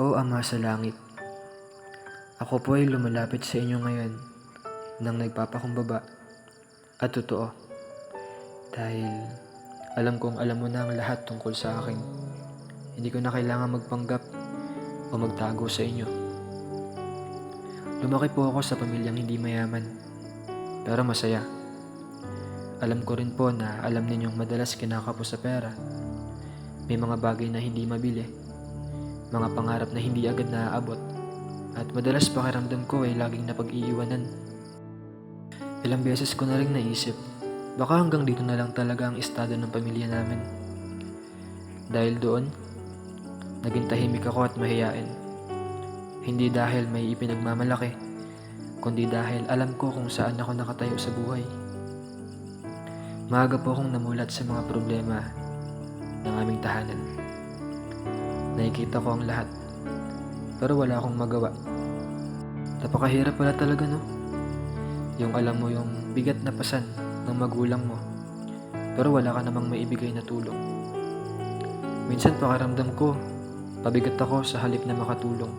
O Ama sa langit, ako po ay lumalapit sa inyo ngayon ng nagpapakumbaba at totoo dahil alam kong alam mo na ang lahat tungkol sa akin. Hindi ko na kailangan magpanggap o magtago sa inyo. Lumaki po ako sa pamilyang hindi mayaman pero masaya. Alam ko rin po na alam ninyong madalas kinakapos sa pera. May mga bagay na hindi mabili, mga pangarap na hindi agad naaabot, at madalas pakiramdam ko ay laging napag-iiwanan. Ilang beses ko na rin naisip, baka hanggang dito na lang talaga ang estado ng pamilya namin. Dahil doon, naging tahimik ako at mahiyain. Hindi dahil may ipinagmamalaki, kundi dahil alam ko kung saan ako nakatayo sa buhay. Maaga po akong namulat sa mga problema ng aming tahanan. Nakikita ko ang lahat, pero wala akong magawa. Napakahirap pala talaga, no? Yung alam mo yung bigat na pasan ng magulang mo, pero wala ka namang maibigay na tulong. Minsan pakiramdam ko, pabigat ako sa halip na makatulong.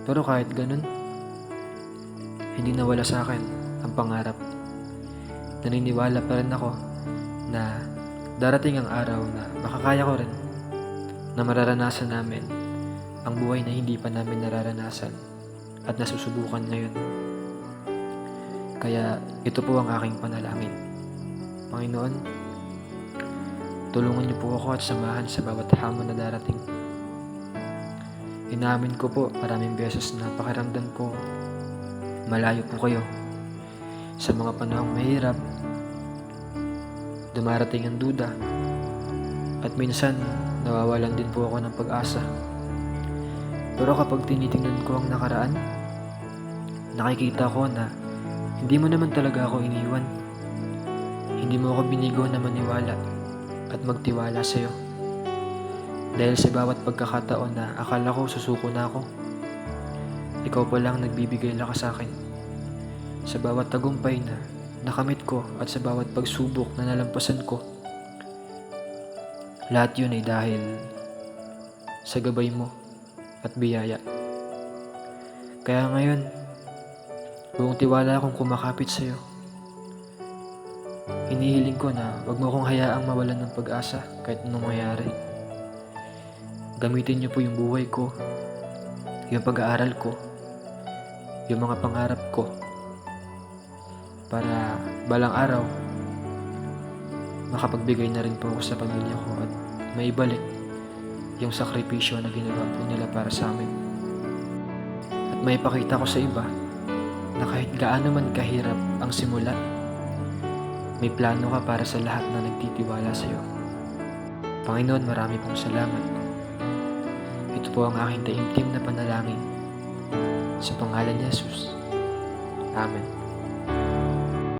Pero kahit ganun, hindi nawala sa akin ang pangarap. Naniniwala pa rin ako na darating ang araw na makakaya ko rin, na mararanasan namin ang buhay na hindi pa namin nararanasan at nasusubukan ngayon. Kaya ito po ang aking panalangin. Panginoon, tulungan niyo po ako at samahan sa bawat hamon na darating. Inaamin ko po maraming beses na pakiramdam ko malayo po kayo. Sa mga panahong mahirap, dumarating ang duda, at minsan nawawalan din po ako ng pag-asa. Pero kapag tinitingnan ko ang nakaraan, nakikita ko na hindi mo naman talaga ako iniwan. Hindi mo ako binigo na maniwala at magtiwala sa'yo. Dahil sa bawat pagkakataon na akala ko susuko na ako, ikaw pa lang nagbibigay lakas sa akin. Sa bawat tagumpay na nakamit ko at sa bawat pagsubok na nalampasan ko, lahat yun ay dahil sa gabay mo at biyaya. Kaya ngayon, buong tiwala akong kumakapit sa'yo. Hinihiling ko na wag mo akong hayaang mawalan ng pag-asa kahit anong mangyari. Gamitin niyo po yung buhay ko, yung pag-aaral ko, yung mga pangarap ko, para balang araw makapagbigay na rin po ako sa pamilya ko at maibalik yung sakripisyo na ginawa po nila para sa amin. At maipakita ko sa iba na kahit gaano man kahirap ang simula, may plano ka para sa lahat na nagtitiwala sa iyo. Panginoon, marami pong salamat. Ito po ang aking taimtim na panalangin. Sa pangalan ni Jesus. Amen.